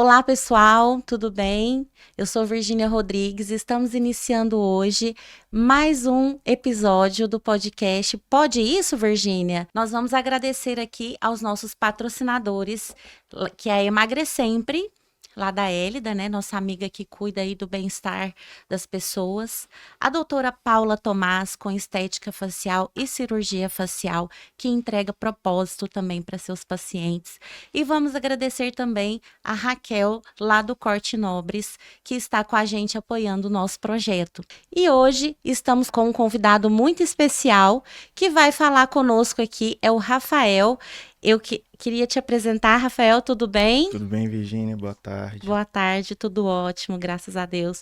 Olá, pessoal, tudo bem? Eu sou Virgínia Rodrigues e estamos iniciando hoje mais um episódio do podcast Pode Isso, Virgínia? Nós vamos agradecer aqui aos nossos patrocinadores, que é a Emagrecempre, lá da Hélida, né? Nossa amiga que cuida aí do bem-estar das pessoas. A doutora Paula Tomás, com estética facial e cirurgia facial, que entrega propósito também para seus pacientes. E vamos agradecer também a Raquel, lá do Corte Nobres, que está com a gente apoiando o nosso projeto. E hoje estamos com um convidado muito especial que vai falar conosco aqui, é o Rafael. Queria te apresentar, Rafael, tudo bem? Tudo bem, Virgínia? Boa tarde. Boa tarde, tudo ótimo, graças a Deus.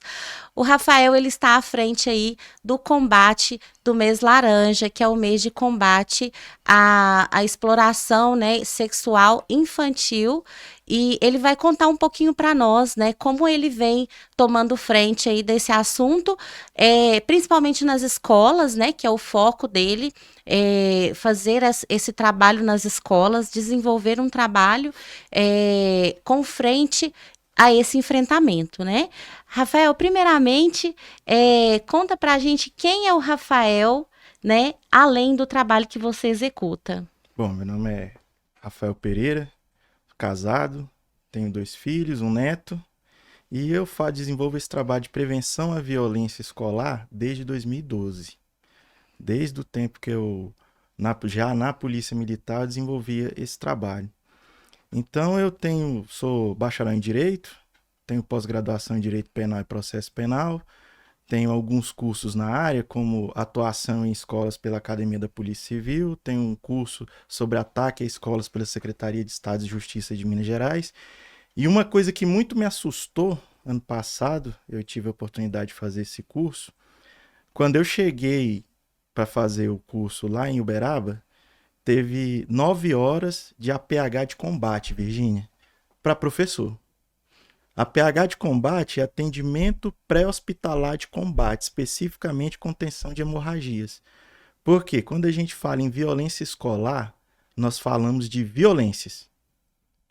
O Rafael, ele está à frente aí do combate do mês laranja, que é o mês de combate à exploração, né, sexual infantil. E ele vai contar um pouquinho para nós, né, como ele vem tomando frente aí desse assunto, principalmente nas escolas, né, que é o foco dele, fazer esse trabalho nas escolas, desenvolver um trabalho com frente a esse enfrentamento, né? Rafael, primeiramente, conta pra gente quem é o Rafael, né? Além do trabalho que você executa. Bom, meu nome é Rafael Pereira, casado, tenho 2 filhos, um neto, e eu desenvolvo esse trabalho de prevenção à violência escolar desde 2012. Desde o tempo que já na Polícia Militar, eu desenvolvia esse trabalho. Então sou bacharel em Direito, tenho pós-graduação em Direito Penal e Processo Penal, tenho alguns cursos na área, como atuação em escolas pela Academia da Polícia Civil, tenho um curso sobre ataque a escolas pela Secretaria de Estado de Justiça de Minas Gerais. E uma coisa que muito me assustou, ano passado, eu tive a oportunidade de fazer esse curso. Quando eu cheguei para fazer o curso lá em Uberaba, teve 9 horas de APH de combate, Virgínia, para professor. APH de combate é atendimento pré-hospitalar de combate, especificamente contenção de hemorragias. Porque quando a gente fala em violência escolar, nós falamos de violências.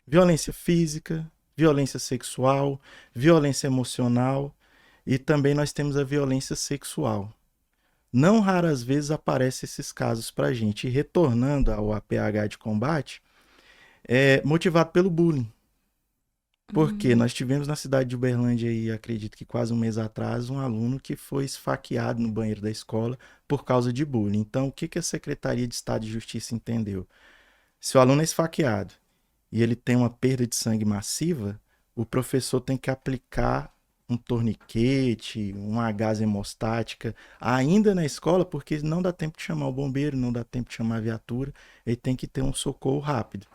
Violência física, violência sexual, violência emocional e também nós temos a violência sexual. Não raras vezes aparecem esses casos para a gente. E retornando ao APH de combate, é motivado pelo bullying. Porque nós tivemos na cidade de Uberlândia, aí, acredito que quase um mês atrás, um aluno que foi esfaqueado no banheiro da escola por causa de bullying. Então, o que a Secretaria de Estado de Justiça entendeu? Se o aluno é esfaqueado e ele tem uma perda de sangue massiva, o professor tem que aplicar um torniquete, uma gás hemostática, ainda na escola, porque não dá tempo de chamar o bombeiro, não dá tempo de chamar a viatura, ele tem que ter um socorro rápido.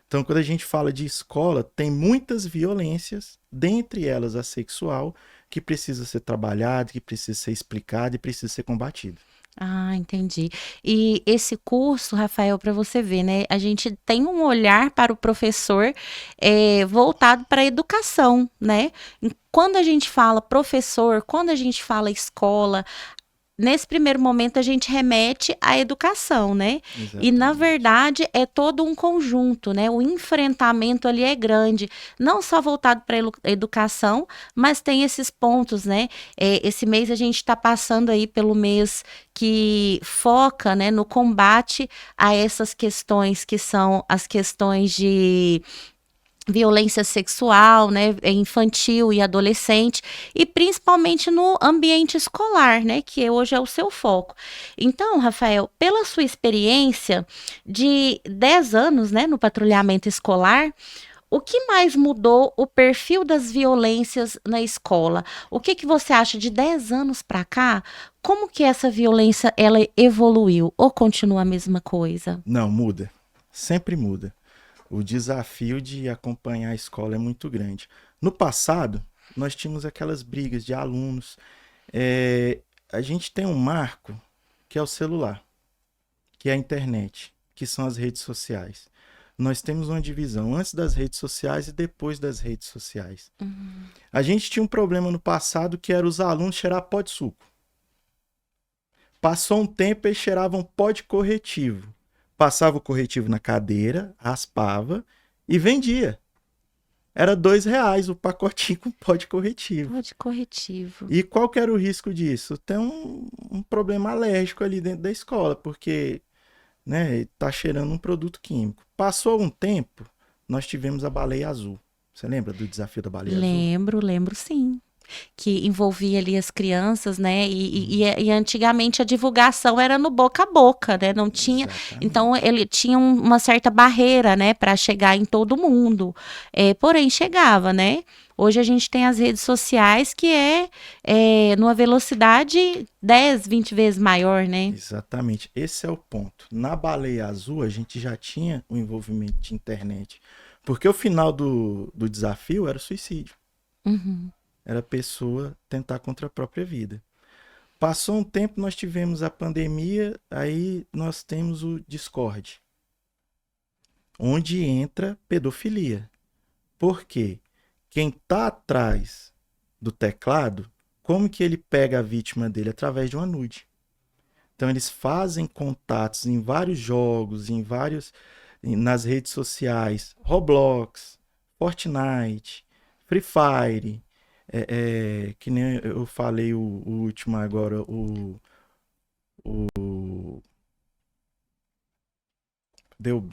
Então, quando a gente fala de escola, tem muitas violências, dentre elas a sexual, que precisa ser trabalhada, que precisa ser explicada e precisa ser combatida. Ah, entendi. E esse curso, Rafael, para você ver, né? A gente tem um olhar para o professor voltado para a educação, né? Quando a gente fala professor, quando a gente fala escola, nesse primeiro momento a gente remete à educação, né? E na Exatamente. verdade é todo um conjunto, né? O enfrentamento ali é grande, não só voltado para a educação, mas tem esses pontos, né? Esse mês a gente está passando aí pelo mês que foca, né, no combate a essas questões que são as questões de violência sexual, né, infantil e adolescente, e principalmente no ambiente escolar, né, que hoje é o seu foco. Então, Rafael, pela sua experiência de 10 anos, né, no patrulhamento escolar, o que mais mudou o perfil das violências na escola? O que você acha de 10 anos para cá? Como que essa violência ela evoluiu ou continua a mesma coisa? Não, muda. Sempre muda. O desafio de acompanhar a escola é muito grande. No passado, nós tínhamos aquelas brigas de alunos. A gente tem um marco que é o celular, que é a internet, que são as redes sociais. Nós temos uma divisão antes das redes sociais e depois das redes sociais. A gente tinha um problema no passado que era os alunos cheirar pó de suco. Passou um tempo e eles cheiravam pó de corretivo. Passava o corretivo na cadeira, raspava e vendia. era R$ 2 o pacotinho com pó de corretivo. Pó de corretivo. E qual que era o risco disso? Tem um problema alérgico ali dentro da escola, porque, né, tá cheirando um produto químico. Passou um tempo, nós tivemos a baleia azul. Você lembra do desafio da baleia azul? Lembro sim. Que envolvia ali as crianças, né? E antigamente a divulgação era no boca a boca, né? Não tinha. Então Exatamente. ele tinha uma certa barreira, né, para chegar em todo mundo. Porém, chegava, né? Hoje a gente tem as redes sociais que numa velocidade 10, 20 vezes maior, né? Exatamente. Esse é o ponto. Na baleia azul, a gente já tinha o envolvimento de internet. Porque o final do desafio era o suicídio. Uhum. Era a pessoa tentar contra a própria vida. Passou um tempo, nós tivemos a pandemia, aí nós temos o Discord, onde entra pedofilia. Por quê? Quem está atrás do teclado, como que ele pega a vítima dele? Através de uma nude. Então eles fazem contatos em vários jogos, nas redes sociais, Roblox, Fortnite, Free Fire, que nem eu falei o último agora, o deu,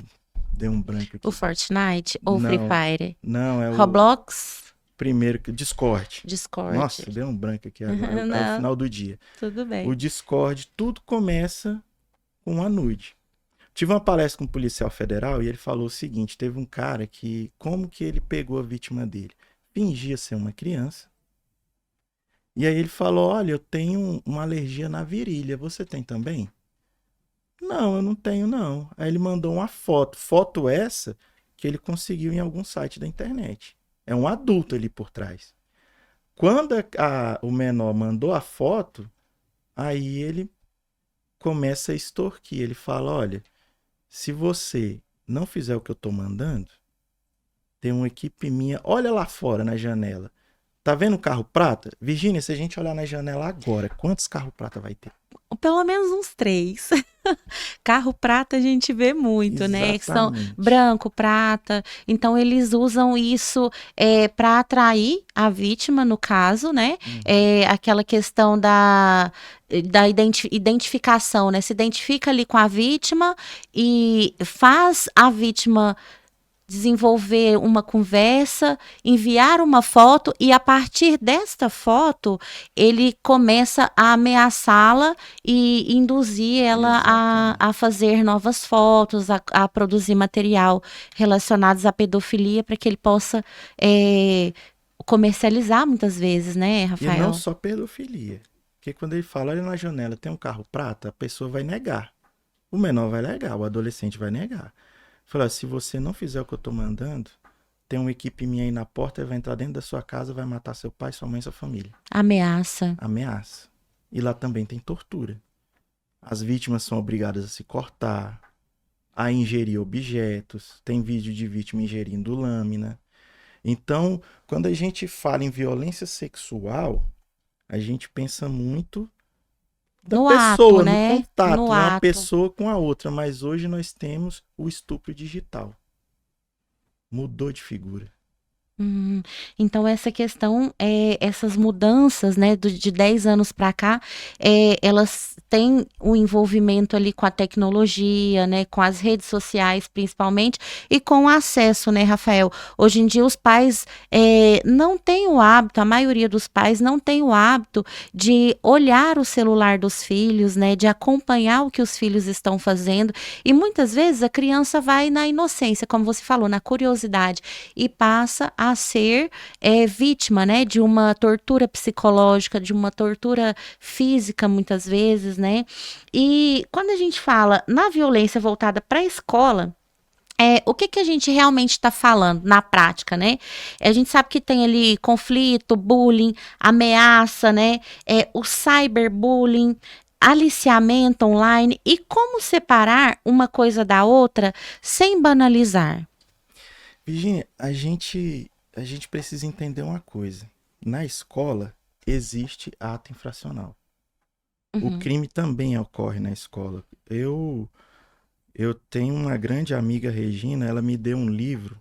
deu um branco O aqui. Fortnite ou Free Não, Fire? não, é o Roblox? primeiro, Discord. Discord. Nossa, deu um branco aqui agora, é o Não, final do dia. tudo O bem. Discord, tudo começa com uma nude. Tive uma palestra com um policial federal e ele falou o seguinte: teve um cara que, como que ele pegou a vítima dele? Fingia ser uma criança. E aí ele falou: olha, eu tenho uma alergia na virilha, você tem também? Não, eu não tenho não. Aí ele mandou uma foto. Foto essa que ele conseguiu em algum site da internet. É um adulto ali por trás. Quando o menor mandou a foto, aí ele começa a extorquir. Ele fala: olha, se você não fizer o que eu tô mandando, tem uma equipe minha. Olha lá fora na janela. Tá vendo o carro prata? Virgínia, se a gente olhar na janela agora, quantos carros prata vai ter? Pelo menos uns 3. Carro prata a gente vê muito, né? Que são Exatamente. branco, prata. Então eles usam isso para atrair a vítima, no caso, né? Uhum. Aquela questão da identificação, né? Se identifica ali com a vítima e faz a vítima desenvolver uma conversa, enviar uma foto e a partir desta foto ele começa a ameaçá-la e induzir ela a Exatamente. fazer novas fotos, a produzir material relacionados à pedofilia para que ele possa comercializar muitas vezes, né, E não Rafael? só pedofilia. Porque quando ele fala, olha na janela, tem um carro prata, a pessoa vai negar. O menor vai negar, o adolescente vai negar. Fala, se você não fizer o que eu tô mandando, tem uma equipe minha aí na porta, vai entrar dentro da sua casa, vai matar seu pai, sua mãe e sua família. Ameaça. Ameaça. E lá também tem tortura. As vítimas são obrigadas a se cortar, a ingerir objetos. Tem vídeo de vítima ingerindo lâmina. Então, quando a gente fala em violência sexual, a gente pensa muito da No ato, pessoa, no né? No contato, né? Uma ato. pessoa com a outra. Mas hoje nós temos o estupro digital. Mudou de figura. Hum, então essa questão, essas mudanças, né, de 10 anos para cá, elas têm o envolvimento ali com a tecnologia, né, com as redes sociais principalmente, e com o acesso, né, Rafael? Hoje em dia os pais não têm o hábito, a maioria dos pais não tem o hábito de olhar o celular dos filhos, né, de acompanhar o que os filhos estão fazendo, e muitas vezes a criança vai na inocência, como você falou, na curiosidade, e passa a ser vítima, né, de uma tortura psicológica, de uma tortura física, muitas vezes, né? E quando a gente fala na violência voltada para a escola, o que que a gente realmente está falando na prática, né? A gente sabe que tem ali conflito, bullying, ameaça, né? O cyberbullying, aliciamento online e como separar uma coisa da outra sem banalizar. Virginia, a gente precisa entender uma coisa. Na escola existe ato infracional. O Uhum. crime também ocorre na escola. Eu tenho uma grande amiga, Regina, ela me deu um livro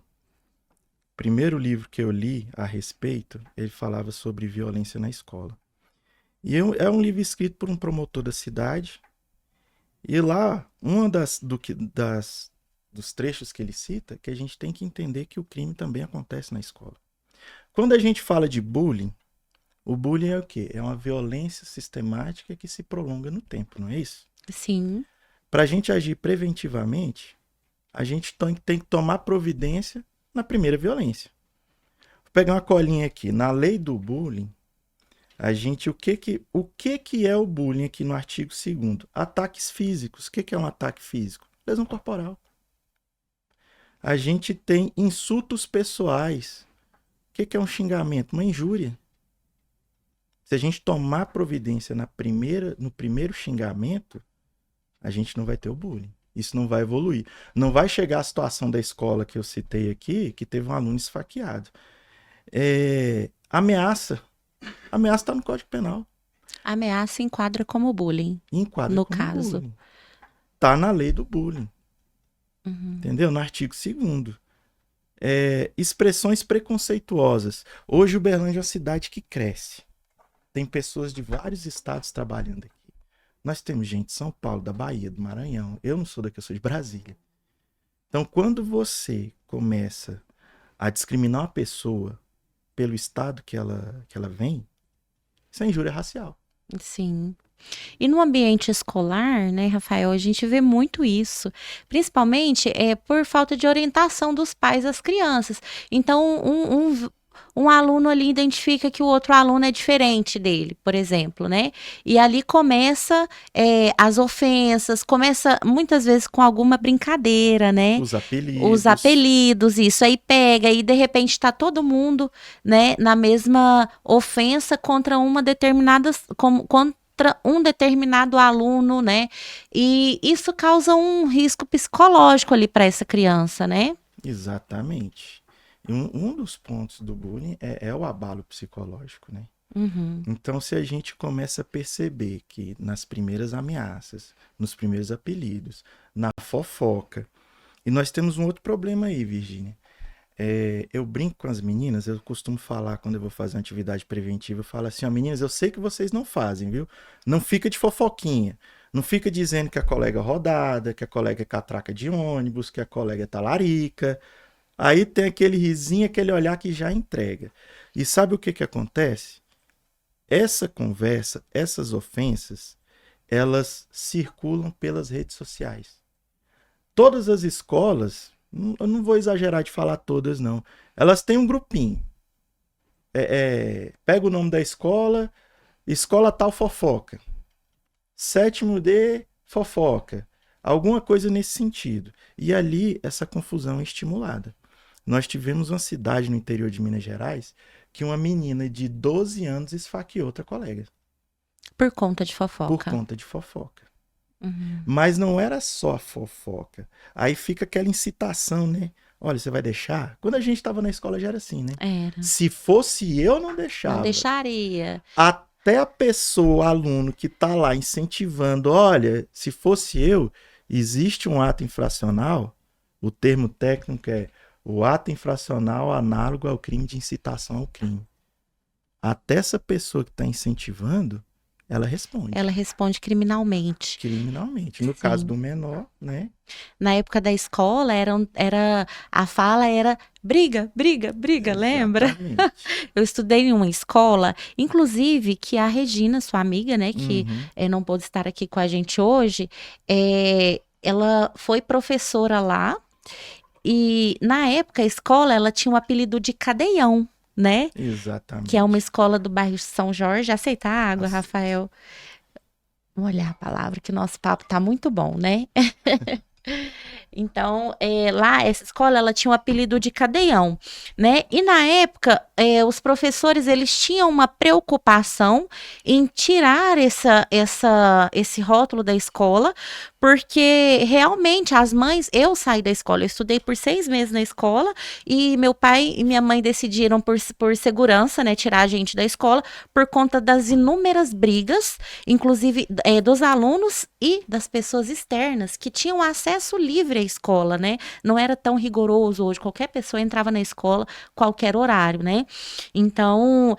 primeiro livro que eu li a respeito, ele falava sobre violência na escola. E é um livro escrito por um promotor da cidade. E lá, dos trechos que ele cita, que a gente tem que entender que o crime também acontece na escola. Quando a gente fala de bullying, o bullying é o quê? É uma violência sistemática que se prolonga no tempo, não é isso? Sim. Para a gente agir preventivamente, a gente tem que tomar providência na primeira violência. Vou pegar uma colinha aqui. Na lei do bullying, o que é o bullying aqui no artigo 2º? Ataques físicos. O que é um ataque físico? Lesão corporal. A gente tem insultos pessoais. O que é um xingamento? Uma injúria. Se a gente tomar providência no primeiro xingamento, a gente não vai ter o bullying. Isso não vai evoluir. Não vai chegar à situação da escola que eu citei aqui, que teve um aluno esfaqueado. Ameaça. Ameaça está no Código Penal. Ameaça enquadra como bullying. Enquadra no como caso. bullying. Está na lei do bullying. Uhum. Entendeu? No artigo 2º. Expressões preconceituosas. Hoje Uberlândia é uma cidade que cresce. Tem pessoas de vários estados trabalhando aqui. Nós temos gente de São Paulo, da Bahia, do Maranhão. Eu não sou daqui, eu sou de Brasília. Então, quando você começa a discriminar uma pessoa pelo estado que ela vem, isso é injúria racial. Sim. E no ambiente escolar, né, Rafael, a gente vê muito isso, principalmente por falta de orientação dos pais às crianças. Então, um aluno ali identifica que o outro aluno é diferente dele, por exemplo, né? E ali começa as ofensas, começa muitas vezes com alguma brincadeira, né? Os apelidos, isso aí pega e de repente está todo mundo, né, na mesma ofensa contra uma determinada, contra um determinado aluno, né? E isso causa um risco psicológico ali para essa criança, né? Exatamente. Um dos pontos do bullying é o abalo psicológico, né? Uhum. Então, se a gente começa a perceber que nas primeiras ameaças, nos primeiros apelidos, na fofoca, e nós temos um outro problema aí, Virgínia. Eu brinco com as meninas, eu costumo falar quando eu vou fazer uma atividade preventiva, eu falo assim, meninas, eu sei que vocês não fazem, viu? Não fica de fofoquinha. Não fica dizendo que a colega é rodada, que a colega é catraca de ônibus, que a colega é talarica. Aí tem aquele risinho, aquele olhar que já entrega. E sabe o que acontece? Essa conversa, essas ofensas, elas circulam pelas redes sociais. Todas as escolas, eu não vou exagerar de falar todas não, elas têm um grupinho. Pega o nome da escola, escola tal fofoca. 7º D, fofoca. Alguma coisa nesse sentido. E ali essa confusão é estimulada. Nós tivemos uma cidade no interior de Minas Gerais que uma menina de 12 anos esfaqueou outra colega. Por conta de fofoca. Por conta de fofoca. Uhum. Mas não era só fofoca. Aí fica aquela incitação, né? Olha, você vai deixar? Quando a gente estava na escola já era assim, né? Era. Se fosse eu, não deixava. Não deixaria. Até a pessoa, aluno que está lá incentivando, olha, se fosse eu, existe um ato infracional, o termo técnico é o ato infracional análogo ao crime de incitação ao crime. Até essa pessoa que está incentivando, ela responde. Ela responde criminalmente. Criminalmente. No caso do menor, né? Na época da escola, a fala era briga, briga, briga, lembra? Eu estudei em uma escola, inclusive, que a Regina, sua amiga, né, que não pôde estar aqui com a gente hoje, ela foi professora lá. E, na época, a escola, ela tinha um apelido de Cadeião, né? Exatamente. Que é uma escola do bairro São Jorge. Aceita a água, Rafael? Vamos olhar a palavra, que o nosso papo tá muito bom, né? Então, lá, essa escola, ela tinha um apelido de Cadeião, né? E, na época, os professores, eles tinham uma preocupação em tirar esse rótulo da escola, porque realmente as mães, eu saí da escola, eu estudei por 6 meses na escola e meu pai e minha mãe decidiram por segurança, né, tirar a gente da escola por conta das inúmeras brigas, inclusive dos alunos e das pessoas externas que tinham acesso livre à escola, né? Não era tão rigoroso hoje, qualquer pessoa entrava na escola qualquer horário, né? Então,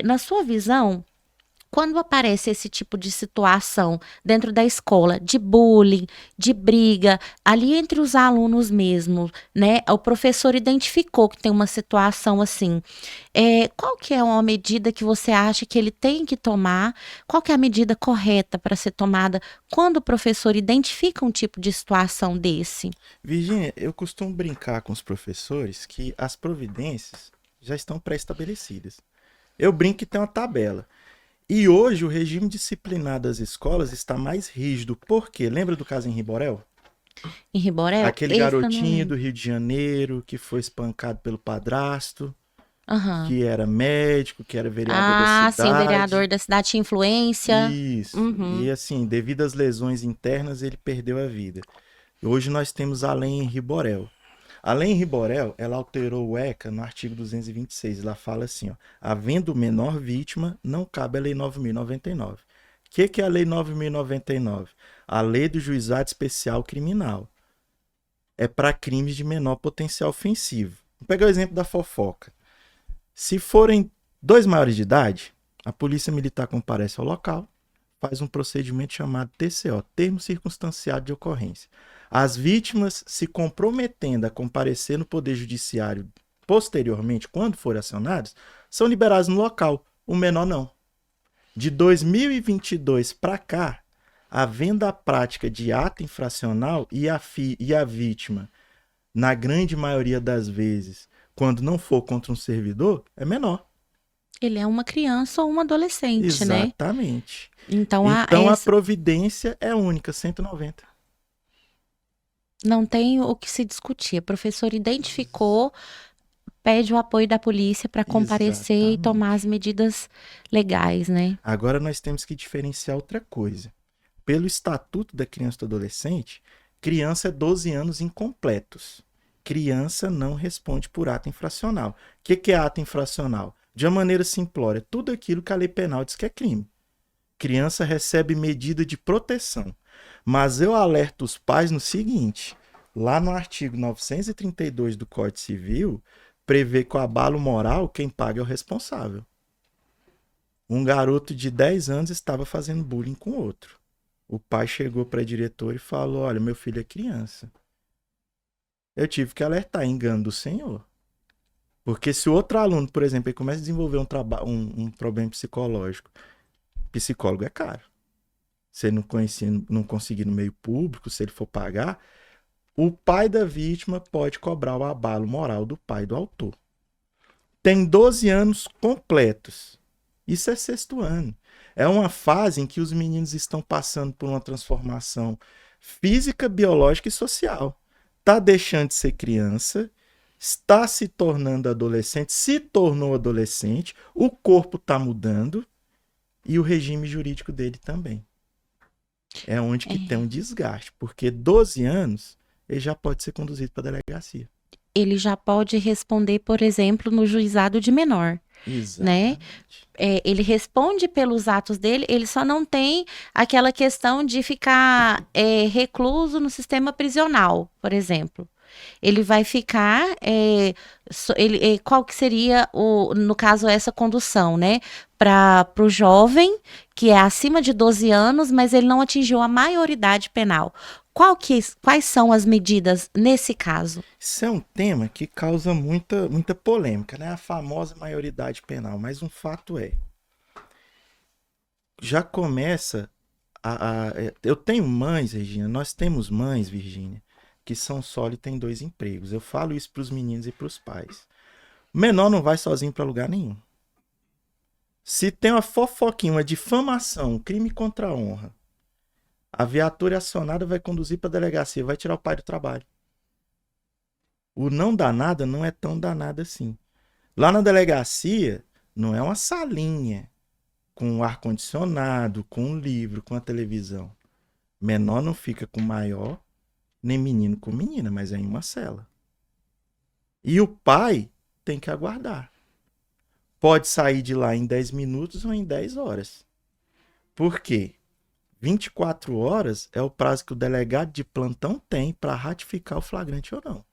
na sua visão, quando aparece esse tipo de situação dentro da escola, de bullying, de briga, ali entre os alunos mesmo, né? O professor identificou que tem uma situação assim. Qual que é uma medida que você acha que ele tem que tomar? Qual que é a medida correta para ser tomada quando o professor identifica um tipo de situação desse? Virgínia, eu costumo brincar com os professores que as providências já estão pré-estabelecidas. Eu brinco que tem uma tabela. E hoje o regime disciplinar das escolas está mais rígido. Por quê? Lembra do caso em Riborel? Em Riborel, Aquele esse eu não garotinho lembro. do Rio de Janeiro que foi espancado pelo padrasto, Aham. que era médico, que era vereador da Ah, sim, o cidade. vereador da cidade tinha influência. Isso. Uhum. E assim, devido às lesões internas, ele perdeu a vida. Hoje nós temos a lei em Riborel. A lei em Riborel, ela alterou o ECA no artigo 226. Ela fala assim, ó, havendo menor vítima, não cabe a lei 9.099. O que é a lei 9.099? A lei do juizado especial criminal. É para crimes de menor potencial ofensivo. Vou pegar o exemplo da fofoca. Se forem dois maiores de idade, a polícia militar comparece ao local, faz um procedimento chamado TCO, termo circunstanciado de ocorrência. As vítimas se comprometendo a comparecer no Poder Judiciário posteriormente, quando forem acionadas, são liberadas no local. O menor não. De 2022 para cá, havendo a prática de ato infracional e a vítima, na grande maioria das vezes, quando não for contra um servidor, é menor. Ele é uma criança ou um adolescente, né? Exatamente. Então, Então a providência é única, 190. não tem o que se discutir. A professora identificou, pede o apoio da polícia para comparecer e tomar as Exatamente. medidas legais, né? Agora nós temos que diferenciar outra coisa. Pelo Estatuto da Criança e do Adolescente, criança é 12 anos incompletos. Criança não responde por ato infracional. O que é ato infracional? De uma maneira simplória, tudo aquilo que a lei penal diz que é crime. Criança recebe medida de proteção. Mas eu alerto os pais no seguinte: lá no artigo 932 do Código Civil, prevê que o abalo moral, quem paga é o responsável. Um garoto de 10 anos estava fazendo bullying com outro. O pai chegou para a diretora e falou: Olha, meu filho é criança. Eu tive que alertar, engano do senhor. Porque se o outro aluno, por exemplo, ele começa a desenvolver um problema psicológico, psicólogo é caro. Se ele não conseguir no meio público, se ele for pagar, o pai da vítima pode cobrar o abalo moral do pai do autor. Tem 12 anos completos. Isso é sexto ano. É uma fase em que os meninos estão passando por uma transformação física, biológica e social. Está deixando de ser criança, está se tornando adolescente, se tornou adolescente, o corpo está mudando e o regime jurídico dele também. É onde que tem um desgaste, porque 12 anos ele já pode ser conduzido para a delegacia. Ele já pode responder, por exemplo, no juizado de menor, né? Exatamente. Ele responde pelos atos dele, ele só não tem aquela questão de ficar recluso no sistema prisional, por exemplo. Ele vai ficar, qual que seria, no caso, essa condução, né? Para o jovem, que é acima de 12 anos, mas ele não atingiu a maioridade penal. Quais são as medidas nesse caso? Isso é um tema que causa muita polêmica, né? A famosa maioridade penal. Mas um fato é, já começa eu tenho mães, Regina, nós temos mães, Virgínia, que são solo e têm 2 empregos. Eu falo isso para os meninos e para os pais. O menor não vai sozinho para lugar nenhum. Se tem uma fofoquinha, uma difamação, um crime contra a honra, a viatura acionada vai conduzir para a delegacia, vai tirar o pai do trabalho. O não danada não é tão danado assim. Lá na delegacia, não é uma salinha com ar-condicionado, com um livro, com a televisão. Menor não fica com maior, nem menino com menina, mas é em uma cela. E o pai tem que aguardar. Pode sair de lá em 10 minutos ou em 10 horas. Por quê? 24 horas é o prazo que o delegado de plantão tem para ratificar o flagrante ou não.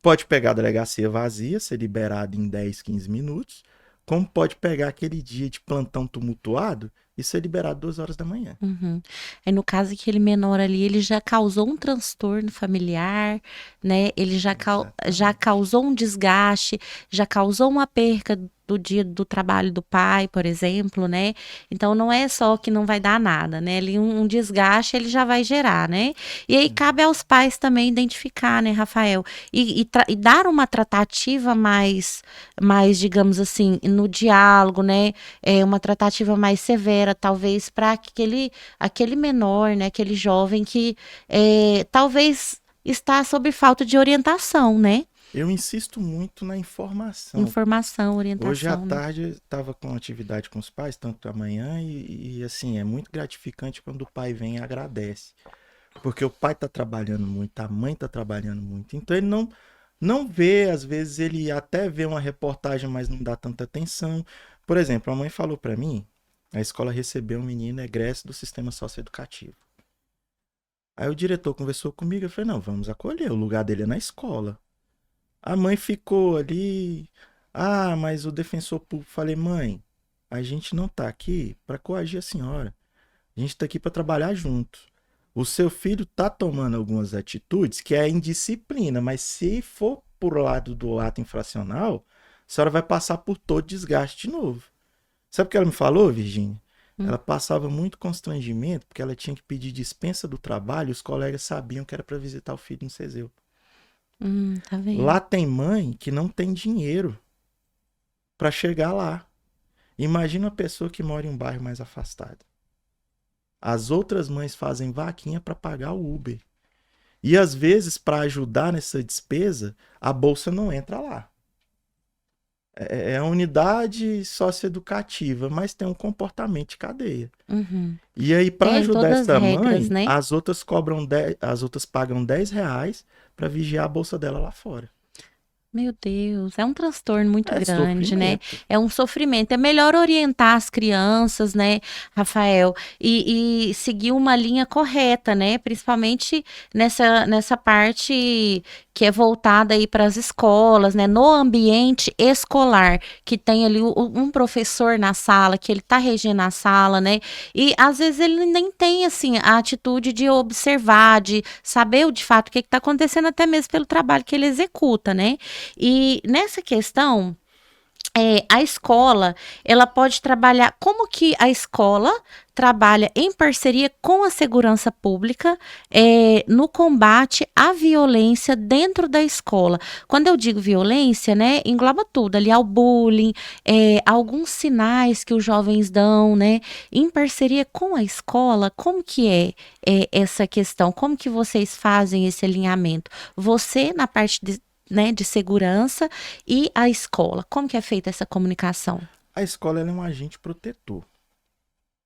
Pode pegar a delegacia vazia, ser liberado em 10, 15 minutos, como pode pegar aquele dia de plantão tumultuado e ser liberado 2 horas da manhã. Uhum. Aí no caso aquele menor ali, ele já causou um transtorno familiar, né? Ele já Exatamente. causou um desgaste, já causou uma perca do dia do trabalho do pai, por exemplo, né? Então não é só que não vai dar nada, né? Ali um desgaste ele já vai gerar, né? E aí cabe aos pais também identificar, né, Rafael? E dar uma tratativa mais, digamos assim, no diálogo, né? Uma tratativa mais severa, talvez, para aquele menor, né? Aquele jovem que talvez está sob falta de orientação, né? Eu insisto muito na informação. Informação, Hoje à orientação, né? tarde eu estava com atividade com os pais, tanto amanhã, assim, é muito gratificante quando o pai vem e agradece. Porque o pai está trabalhando muito, a mãe está trabalhando muito. Então ele não vê, às vezes ele até vê uma reportagem, mas não dá tanta atenção. Por exemplo, a mãe falou para mim, a escola recebeu um menino egresso do sistema socioeducativo. Aí o diretor conversou comigo, eu falei, não, vamos acolher, o lugar dele é na escola. A mãe ficou ali, ah, mas o defensor público, falei, mãe, a gente não tá aqui para coagir a senhora. A gente tá aqui para trabalhar junto. O seu filho tá tomando algumas atitudes que é indisciplina, mas se for por lado do ato infracional, a senhora vai passar por todo desgaste de novo. Sabe o que ela me falou, Virgínia? Hum, Ela passava muito constrangimento porque ela tinha que pedir dispensa do trabalho e os colegas sabiam que era para visitar o filho no CESEU. tá vendo? Lá tem mãe que não tem dinheiro para chegar lá. Imagina uma pessoa que mora em um bairro mais afastado. As outras mães fazem vaquinha para pagar o Uber. E às vezes, para ajudar nessa despesa, a bolsa não entra lá. É a unidade socioeducativa, mas tem um comportamento de cadeia. Uhum. E aí, para Tem ajudar todas as essa regras, mãe, né? as outras pagam R$ 10 para vigiar a bolsa dela lá fora. Meu Deus, é um transtorno muito É grande, né? sofrimento. É um sofrimento. É melhor orientar as crianças, né, Rafael, e seguir uma linha correta, né? Principalmente nessa parte que é voltada aí para as escolas, né? No ambiente escolar, que tem ali um professor na sala, que ele tá regendo a sala, né? E às vezes ele nem tem, assim, a atitude de observar, de saber de fato o que está acontecendo, até mesmo pelo trabalho que ele executa, né? E nessa questão, a escola, ela pode trabalhar, como que a escola trabalha em parceria com a segurança pública no combate à violência dentro da escola. Quando eu digo violência, né, engloba tudo, ali ao bullying, alguns sinais que os jovens dão, né, em parceria com a escola, como que é essa questão? Como que vocês fazem esse alinhamento? Você na parte né, de segurança e a escola. Como que é feita essa comunicação? A escola ela é um agente protetor.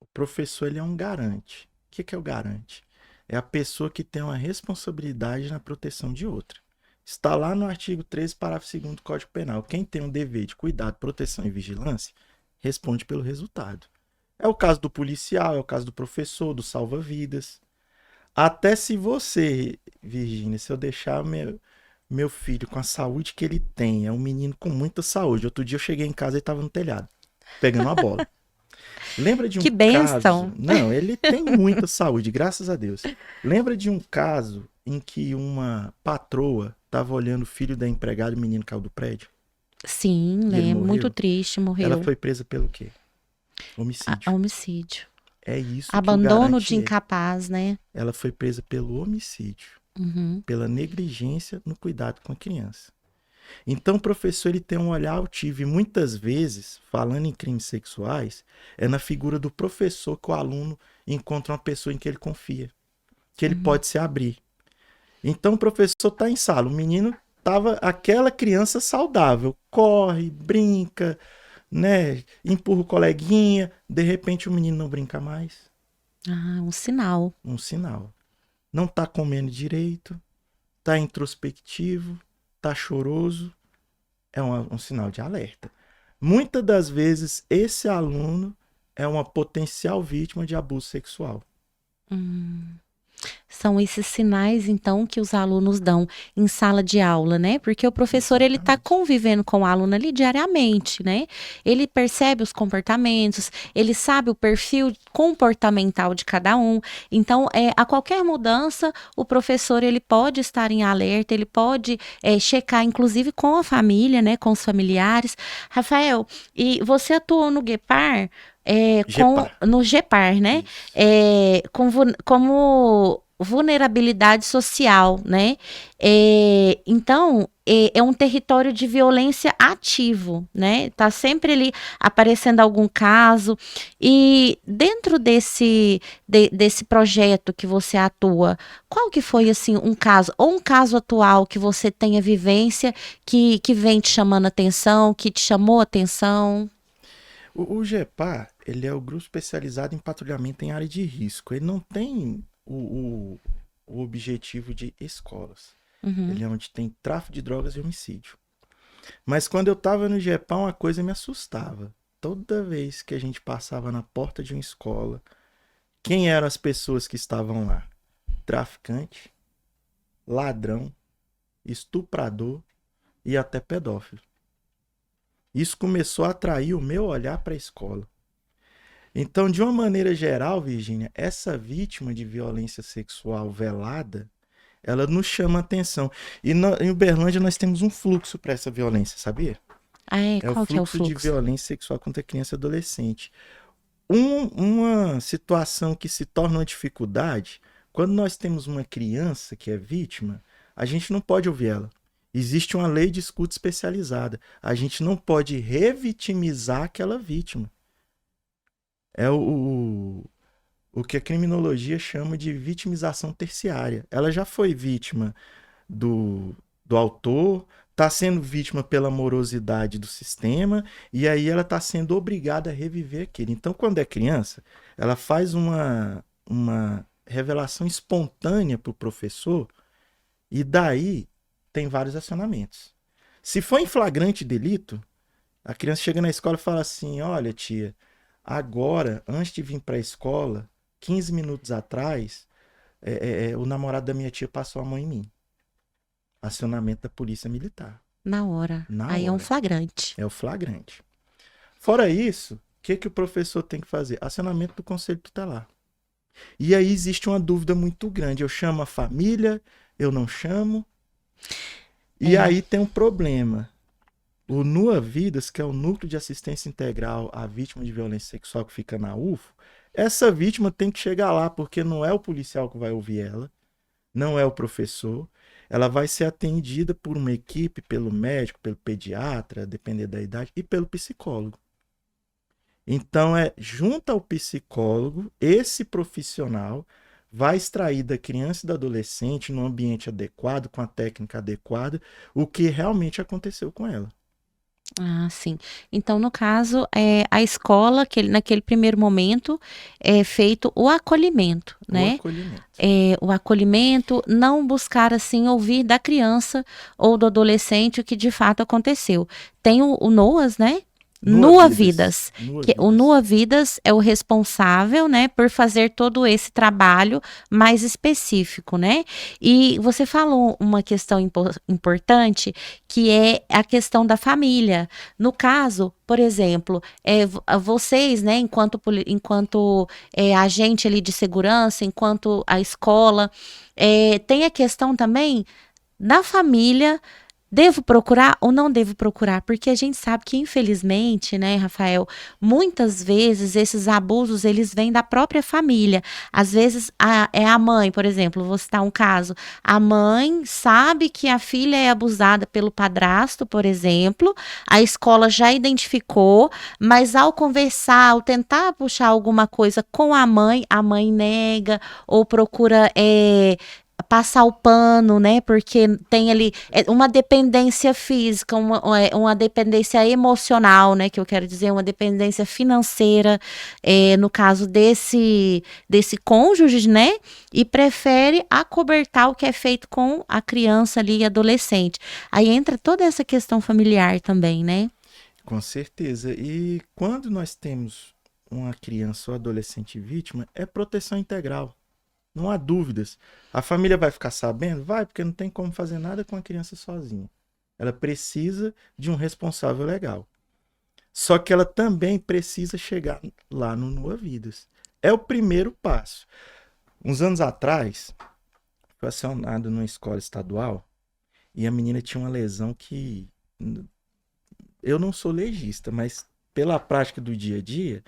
O professor ele é um garante. O que é o garante? É a pessoa que tem uma responsabilidade na proteção de outra. Está lá no artigo 13, parágrafo 2º do Código Penal. Quem tem o dever de cuidado, proteção e vigilância, responde pelo resultado. É o caso do policial, é o caso do professor, do salva-vidas. Até se você, Virgínia, se eu deixar meu filho com a saúde que ele tem, é um menino com muita saúde. Outro dia eu cheguei em casa e estava no telhado, pegando uma bola. Lembra de um Que caso? bênção! Não, ele tem muita saúde, graças a Deus. Lembra de um caso em que uma patroa estava olhando o filho da empregada e o menino caiu do prédio Sim, e ele né? Muito morreu? triste, Ela morreu. foi presa pelo quê? Homicídio. Homicídio. É isso que o Abandono de garante é. incapaz, né? Ela foi presa pelo homicídio, Uhum. pela negligência no cuidado com a criança. Então, o professor ele tem um olhar altivo e muitas vezes, falando em crimes sexuais, é na figura do professor que o aluno encontra uma pessoa em que ele confia, que ele pode se abrir. Então, o professor está em sala, o menino estava aquela criança saudável, corre, brinca, né, empurra o coleguinha, de repente o menino não brinca mais. Ah, um sinal. Um sinal. Não tá comendo direito, tá introspectivo, tá choroso, é um sinal de alerta. Muitas das vezes, esse aluno é uma potencial vítima de abuso sexual. Hum. São esses sinais, então, que os alunos dão em sala de aula, né? Porque o professor, ele está Exatamente. convivendo com o aluno ali diariamente, né? Ele percebe os comportamentos, ele sabe o perfil comportamental de cada um. Então, a qualquer mudança, o professor, ele pode estar em alerta, ele pode checar, inclusive, com a família, né? Com os familiares. Rafael, e você atuou no GEPAR, GEPAR. no GEPAR, né? Isso. Como vulnerabilidade social, né? Então, é um território de violência ativo, né? Tá sempre ali aparecendo algum caso. E dentro desse projeto que você atua, qual que foi, assim, um caso, ou um caso atual que você tenha vivência, que vem te chamando atenção, que te chamou atenção? O GEPAR, ele é o grupo especializado em patrulhamento em área de risco. Ele não tem o objetivo de escolas. Uhum. Ele é onde tem tráfico de drogas e homicídio. Mas quando eu tava no GEPAR, uma coisa me assustava. Toda vez que a gente passava na porta de uma escola, quem eram as pessoas que estavam lá? Traficante, ladrão, estuprador e até pedófilo. Isso começou a atrair o meu olhar para a escola. Então, de uma maneira geral, Virgínia, essa vítima de violência sexual velada, ela nos chama a atenção. E em Uberlândia nós temos um fluxo para essa violência, sabia? Ah, É o qual que é o fluxo de fluxo? violência sexual contra criança e adolescente. Uma situação que se torna uma dificuldade, quando nós temos uma criança que é vítima, a gente não pode ouvir ela. Existe uma lei de escuta especializada. A gente não pode revitimizar aquela vítima. É o que a criminologia chama de vitimização terciária. Ela já foi vítima do autor, está sendo vítima pela morosidade do sistema, e aí ela está sendo obrigada a reviver aquilo. Então, quando é criança, ela faz uma revelação espontânea para o professor, e daí tem vários acionamentos. Se for em flagrante delito, a criança chega na escola e fala assim: olha, tia, agora, antes de vir para a escola, 15 minutos atrás, o namorado da minha tia passou a mão em mim. Acionamento da polícia militar. Na hora. Na Aí é um hora. flagrante. É o flagrante. Fora isso, o que o professor tem que fazer? Acionamento do conselho tutelar. E aí existe uma dúvida muito grande. Eu chamo a família, eu não chamo. E É. aí tem um problema. O NUA Vidas, que é o Núcleo de Assistência Integral à Vítima de Violência Sexual que fica na UFO, essa vítima tem que chegar lá, porque não é o policial que vai ouvir ela, não é o professor. Ela vai ser atendida por uma equipe, pelo médico, pelo pediatra, depender da idade, e pelo psicólogo. Então, junto ao psicólogo, esse profissional vai extrair da criança e do adolescente, num ambiente adequado, com a técnica adequada, o que realmente aconteceu com ela. Ah, sim. Então, no caso, a escola, naquele primeiro momento, é feito o acolhimento, O né? acolhimento. O acolhimento, não buscar, assim, ouvir da criança ou do adolescente o que de fato aconteceu. Tem o NOAS, né? Nua Nua Vidas. Vidas, Nua que o Vidas. Nua Vidas é o responsável, né, por fazer todo esse trabalho mais específico, né? E você falou uma questão importante, que é a questão da família. No caso, por exemplo, vocês, né, enquanto agente ali de segurança, enquanto a escola, tem a questão também da família. Devo procurar ou não devo procurar? Porque a gente sabe que, infelizmente, né, Rafael, muitas vezes esses abusos, eles vêm da própria família. Às vezes, é a mãe, por exemplo, vou citar um caso. A mãe sabe que a filha é abusada pelo padrasto, por exemplo, a escola já identificou, mas ao conversar, ao tentar puxar alguma coisa com a mãe nega ou procura passar o pano, né? Porque tem ali uma dependência física, uma dependência emocional, né? Que eu quero dizer, uma dependência financeira, no caso desse cônjuge, né? E prefere acobertar o que é feito com a criança ali e adolescente. Aí entra toda essa questão familiar também, né? Com certeza. E quando nós temos uma criança ou adolescente vítima, é proteção integral. Não há dúvidas. A família vai ficar sabendo? Vai, porque não tem como fazer nada com a criança sozinha. Ela precisa de um responsável legal. Só que ela também precisa chegar lá no Nua Vidas. É o primeiro passo. Uns anos atrás, fui acionado numa escola estadual e a menina tinha uma lesão que eu não sou legista, mas pela prática do dia a dia,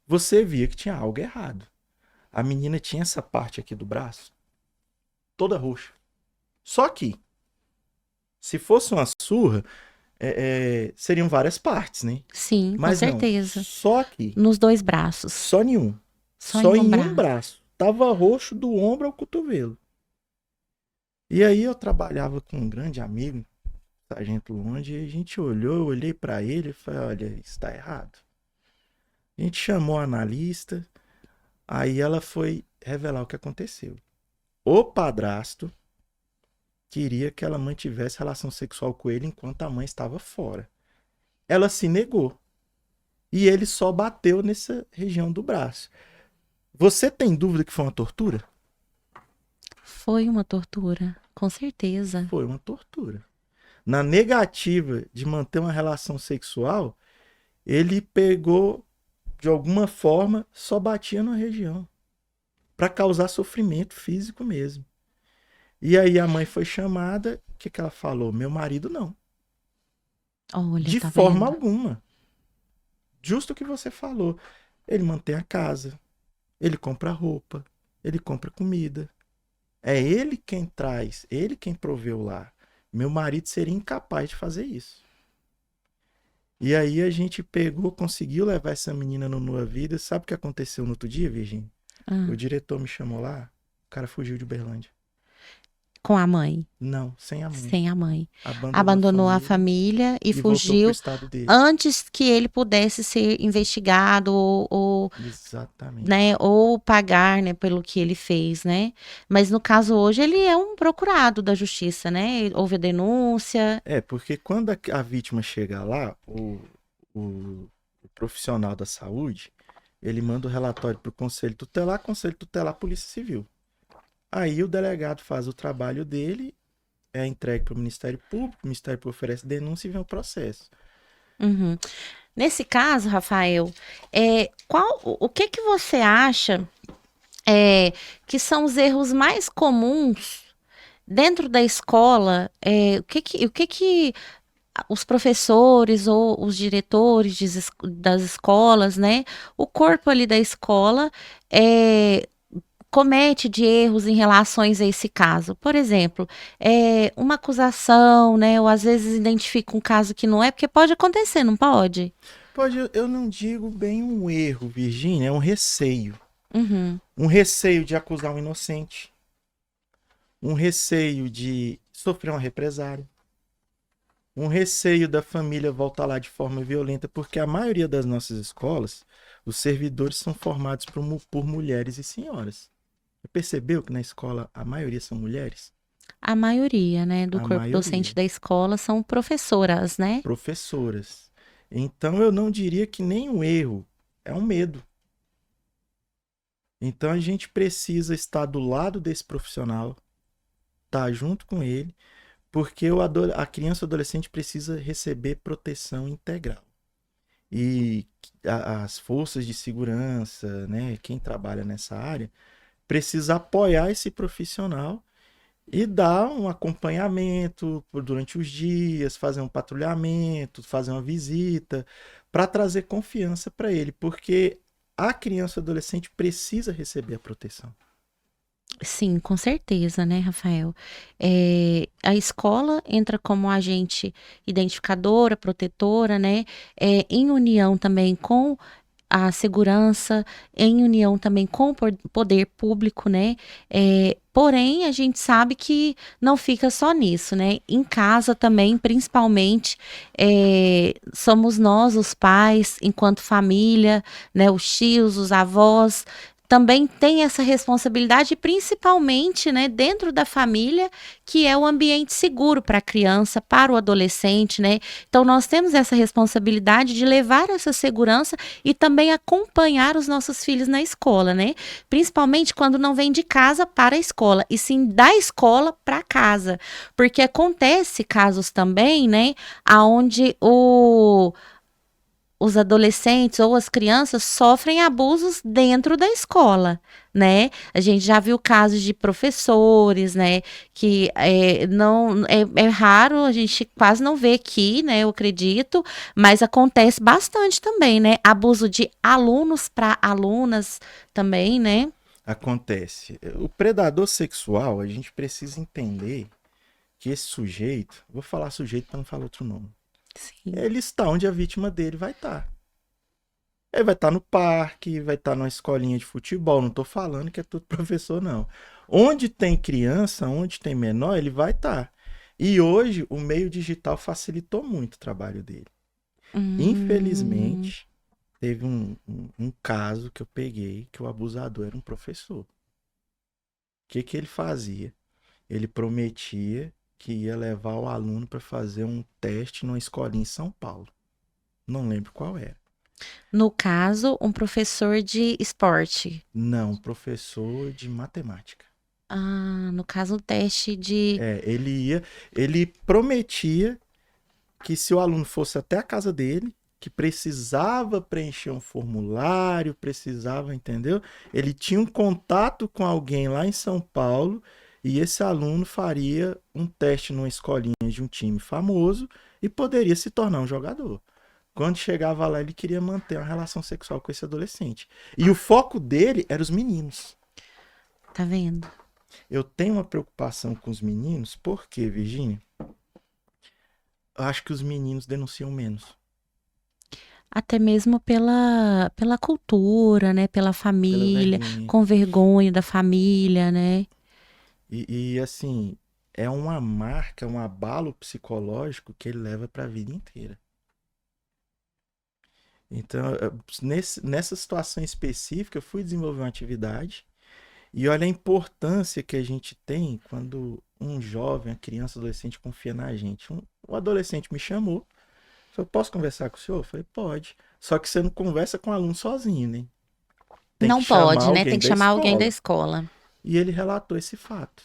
você via que tinha algo errado. A menina tinha essa parte aqui do braço toda roxa. Só que, se fosse uma surra, seriam várias partes, né? Sim, com Mas não, certeza. só aqui, Nos dois braços. só em um. Só Só em um em um braço. braço. Tava roxo do ombro ao cotovelo. E aí eu trabalhava com um grande amigo, Sargento Londe, e a gente olhou, eu olhei pra ele e falei, olha, isso tá errado. A gente chamou a analista, aí ela foi revelar o que aconteceu. O padrasto queria que ela mantivesse relação sexual com ele enquanto a mãe estava fora. Ela se negou. E ele só bateu nessa região do braço. Você tem dúvida que foi uma tortura? Foi uma tortura, com certeza. Foi uma tortura. Na negativa de manter uma relação sexual, ele pegou, de alguma forma, só batia na região. Para causar sofrimento físico mesmo. E aí a mãe foi chamada, o que ela falou? Meu marido não. Olha, De tá forma vendo? alguma. Justo o que você falou. Ele mantém a casa, ele compra roupa, ele compra comida. É ele quem traz, ele quem proveu lá. Meu marido seria incapaz de fazer isso. E aí a gente pegou, conseguiu levar essa menina no Nua Vida. Sabe o que aconteceu no outro dia, Virginia? O Ah, diretor me chamou lá, o cara fugiu de Uberlândia. com a mãe, Não, sem a mãe. sem a mãe. Abandonou a Abandonou a família família e e voltou pro fugiu estado dele. antes que ele pudesse ser investigado Exatamente. né, ou pagar, né, pelo que ele fez, né? Mas no caso hoje ele é um procurado da justiça, né? Houve a denúncia. É, porque quando a vítima chega lá, o profissional da saúde, ele manda o relatório para o Conselho Tutelar, Polícia Civil. Aí o delegado faz o trabalho dele, é entregue para o Ministério Público, o Ministério Público oferece denúncia e vem o processo. Uhum. Nesse caso, Rafael, o que que você acha que são os erros mais comuns dentro da escola? O que que os professores ou os diretores das escolas, né? O corpo ali da escola é, comete de erros em relações a esse caso. Por exemplo, uma acusação, né? Ou às vezes identifica um caso que não é, porque pode acontecer, não pode? Pode, eu não digo bem um erro, Virgínia, é um receio. Uhum. Um receio de acusar um inocente, um receio de sofrer uma represária, um receio da família voltar lá de forma violenta, porque a maioria das nossas escolas, os servidores são formados por mulheres e senhoras. Você percebeu que na escola a maioria são mulheres? A maioria, né, do A corpo docente maioria. da escola são professoras, né? Professoras. Então eu não diria que nem um erro, é um medo. Então a gente precisa estar do lado desse profissional, estar junto com ele, porque a criança ou adolescente precisa receber proteção integral. E as forças de segurança, né, quem trabalha nessa área, precisa apoiar esse profissional e dar um acompanhamento durante os dias, fazer um patrulhamento, fazer uma visita, para trazer confiança para ele, porque a criança ou adolescente precisa receber a proteção. Sim, com certeza, né, Rafael? A escola entra como agente identificadora, protetora, né? Em união também com a segurança em união também com o poder público, né? Porém, a gente sabe que não fica só nisso, né? Em casa também, principalmente, somos nós, os pais, enquanto família, né? Os tios, os avós, também tem essa responsabilidade, principalmente, né, dentro da família, que é o ambiente seguro para a criança, para o adolescente, né? Então, nós temos essa responsabilidade de levar essa segurança e também acompanhar os nossos filhos na escola, né? Principalmente quando não vem de casa para a escola, e sim da escola para casa. Porque acontece casos também, né, aonde os adolescentes ou as crianças sofrem abusos dentro da escola, né? A gente já viu casos de professores, né? Que não é raro, a gente quase não vê aqui, né? Eu acredito, mas acontece bastante também, né? Abuso de alunos para alunas também, né? Acontece. O predador sexual, a gente precisa entender que esse sujeito, vou falar sujeito para não falar outro nome, Sim. ele está onde a vítima dele vai estar. Ele vai estar no parque, vai estar numa escolinha de futebol. Não estou falando que é tudo professor, não. Onde tem criança, onde tem menor, ele vai estar. E hoje o meio digital facilitou muito o trabalho dele. Hum, Infelizmente, teve um caso que eu peguei que o abusador era um professor. O que ele fazia? Ele prometia que ia levar o aluno para fazer um teste numa escolinha em São Paulo. Não lembro qual era. no caso, um professor de esporte. Não, professor de matemática. Ah, no caso, o teste de. Ele prometia que se o aluno fosse até a casa dele, que precisava preencher um formulário, precisava, entendeu? Ele tinha um contato com alguém lá em São Paulo e esse aluno faria um teste numa escolinha de um time famoso e poderia se tornar um jogador. Quando chegava lá, ele queria manter uma relação sexual com esse adolescente. E o foco dele era os meninos. Tá vendo? Eu tenho uma preocupação com os meninos, porque, Virginia, eu acho que os meninos denunciam menos. Até mesmo pela cultura, né? Pela Pela família, vergonha. com vergonha da família, né? Assim, é uma marca, um abalo psicológico que ele leva para a vida inteira. Então, nessa situação específica, eu fui desenvolver uma atividade e olha a importância que a gente tem quando um jovem, a criança, adolescente confia na gente. Um adolescente me chamou, falou, posso conversar com o senhor? Eu falei, pode. Só que você não conversa com o aluno sozinho, né? Tem que Não chamar pode, né? Tem alguém que da chamar alguém da escola. escola. E ele relatou esse fato.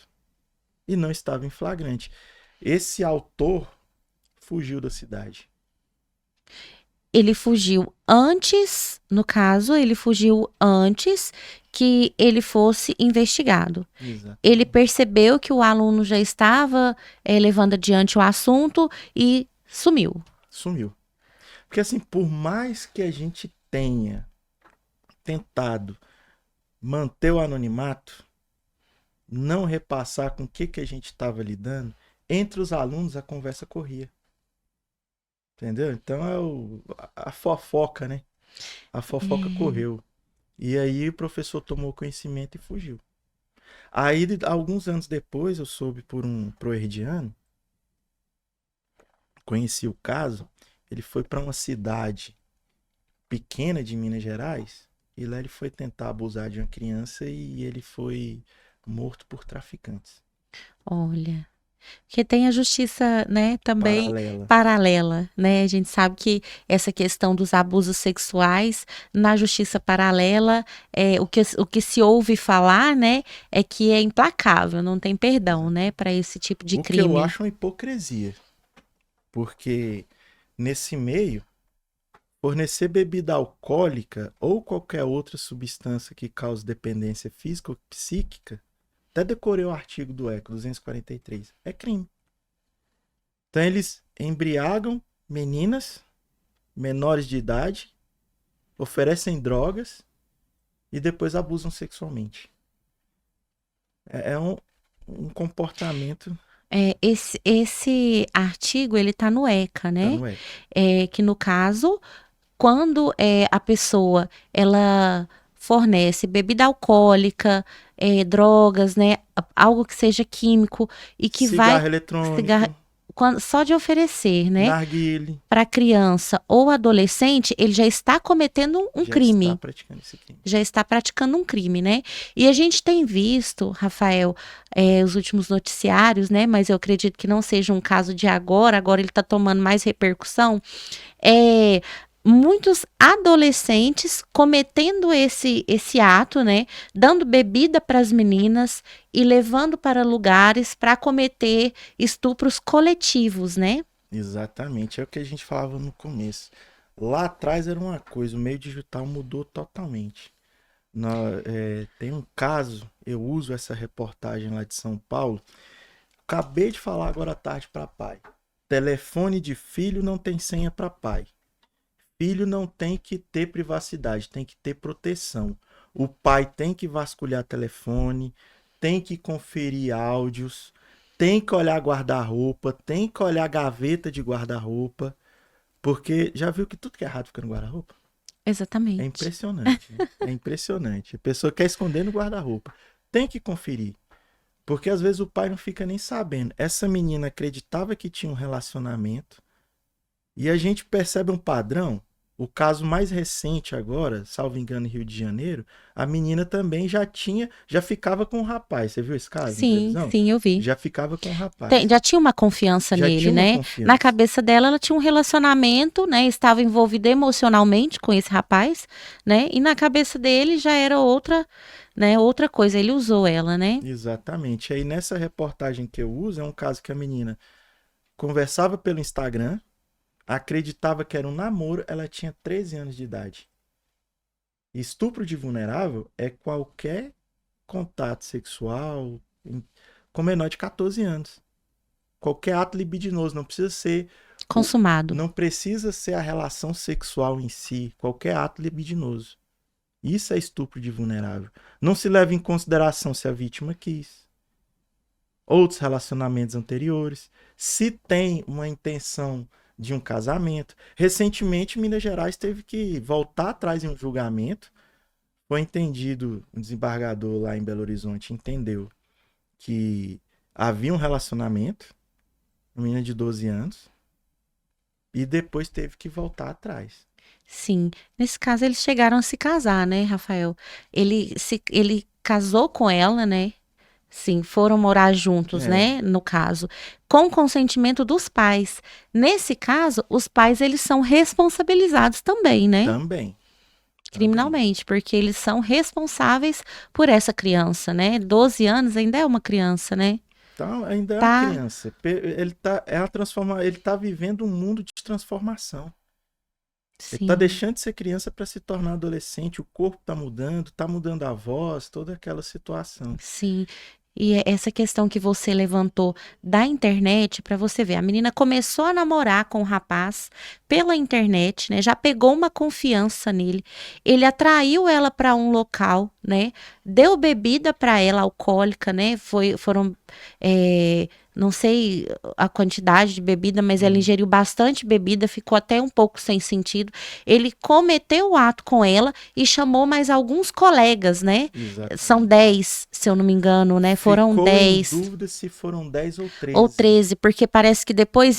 E não estava em flagrante. Esse autor fugiu da cidade. Ele fugiu antes, no caso, ele fugiu antes que ele fosse investigado. Ele Exatamente. percebeu que o aluno já estava levando adiante o assunto e sumiu. Sumiu. Porque assim, por mais que a gente tenha tentado manter o anonimato, não repassar com o que a gente estava lidando, entre os alunos a conversa corria. Entendeu? Então a fofoca, né? A fofoca É. correu. E aí o professor tomou conhecimento e fugiu. Aí, alguns anos depois, eu soube por um proerdiano, conheci o caso, ele foi para uma cidade pequena de Minas Gerais e lá ele foi tentar abusar de uma criança e ele foi morto por traficantes. Olha. Que tem a justiça, né, também Paralela. paralela, né? A gente sabe que essa questão dos abusos sexuais na justiça paralela, o que se ouve falar, né, é que é implacável, não tem perdão, né, para esse tipo de O que eu crime. acho uma hipocrisia, porque nesse meio, fornecer bebida alcoólica ou qualquer outra substância que cause dependência física ou psíquica, até decorei o artigo do ECO 243, é crime. Então eles embriagam meninas menores de idade, oferecem drogas e depois abusam sexualmente. É um comportamento. Esse artigo, ele tá no ECA, Tá né? no ECA. Que no caso quando a pessoa ela fornece bebida alcoólica, drogas, né, algo que seja químico e que vai Cigarro cigarro, eletrônico, só de oferecer, né, narguile, para criança ou adolescente, ele já está cometendo um já está crime. praticando esse crime. Já está praticando um crime, né? E a gente tem visto, Rafael, os últimos noticiários, né? Mas eu acredito que não seja um caso de agora ele está tomando mais repercussão. É, muitos adolescentes cometendo esse ato, né? Dando bebida para as meninas e levando para lugares para cometer estupros coletivos, né? Exatamente, é o que a gente falava no começo. Lá atrás era uma coisa, o meio digital mudou totalmente. Tem um caso, eu uso essa reportagem lá de São Paulo. Acabei de falar agora à tarde para pai. Telefone de filho não tem senha para pai. Filho não tem que ter privacidade, tem que ter proteção. O pai tem que vasculhar telefone, tem que conferir áudios, tem que olhar guarda-roupa, tem que olhar gaveta de guarda-roupa, porque já viu que tudo que é errado fica no guarda-roupa? É Exatamente. impressionante, né? É impressionante. A pessoa quer esconder no guarda-roupa. Tem que conferir. Porque às vezes o pai não fica nem sabendo. Essa menina acreditava que tinha um relacionamento e a gente percebe um padrão. O caso mais recente agora, salvo engano, em Rio de Janeiro, a menina também já ficava com o rapaz. Você viu esse caso na Sim, televisão? sim, eu vi. Já ficava com o rapaz. Já tinha uma confiança Já nele, tinha uma né? Na confiança. cabeça dela, ela tinha um relacionamento, né? Estava envolvida emocionalmente com esse rapaz, né? E na cabeça dele já era outra, né? Outra coisa. Ele usou ela, né? Exatamente. Aí nessa reportagem que eu uso, é um caso que a menina conversava pelo Instagram, acreditava que era um namoro, ela tinha 13 anos de idade. Estupro de vulnerável é qualquer contato sexual com menor de 14 anos. Qualquer ato libidinoso, não precisa ser Consumado. não precisa ser a relação sexual em si, qualquer ato libidinoso. Isso é estupro de vulnerável. Não se leva em consideração se a vítima quis, outros relacionamentos anteriores, se tem uma intenção de um casamento. Recentemente, Minas Gerais teve que voltar atrás em um julgamento. Foi entendido, um desembargador lá em Belo Horizonte entendeu que havia um relacionamento, uma menina de 12 anos, e depois teve que voltar atrás. Sim. Nesse caso, eles chegaram a se casar, né, Rafael? Ele casou com ela, né? Sim, foram morar juntos, É, né? No caso, com consentimento dos pais. Nesse caso, os pais eles são responsabilizados também, né? também, também. Criminalmente, porque eles são responsáveis por essa criança, né? 12 anos ainda é uma criança, né? Então, ainda é uma Tá, criança. Ele tá vivendo um mundo de transformação. Ele tá sim. deixando de ser criança para se tornar adolescente, o corpo tá mudando a voz, toda aquela situação. Sim. E é essa questão que você levantou da internet, para você ver, a menina começou a namorar com o rapaz pela internet, né? Já pegou uma confiança nele. Ele atraiu ela para um local, né? Deu bebida para ela alcoólica, né? Foram não sei a quantidade de bebida, mas ela Uhum. ingeriu bastante bebida, ficou até um pouco sem sentido. Ele cometeu o ato com ela e chamou mais alguns colegas, né? São Exatamente. 10, se eu não me engano, né? Foram Ficou em 10 dúvida se foram 10 ou ou 13. 13, porque parece que depois,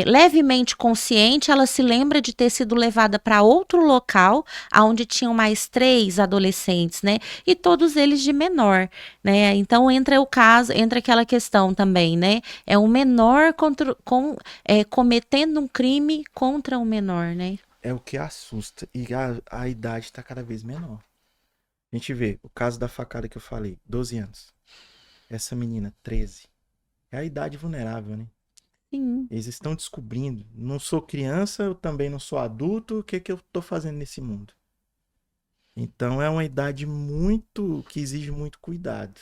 levemente consciente, ela se lembra de ter sido levada para outro local, onde tinham mais 3 adolescentes, né? E todos eles de menor, né? Então entra o caso, entra aquela questão também, né? É um menor cometendo um crime contra um menor, né? É o que assusta. E a idade está cada vez menor. A gente vê o caso da facada que eu falei, 12 anos. Essa menina, 13. É a idade vulnerável, né? Sim, Eles estão descobrindo. Não sou criança, eu também não sou adulto. O que que eu estou fazendo nesse mundo? Então é uma idade muito que exige muito cuidado.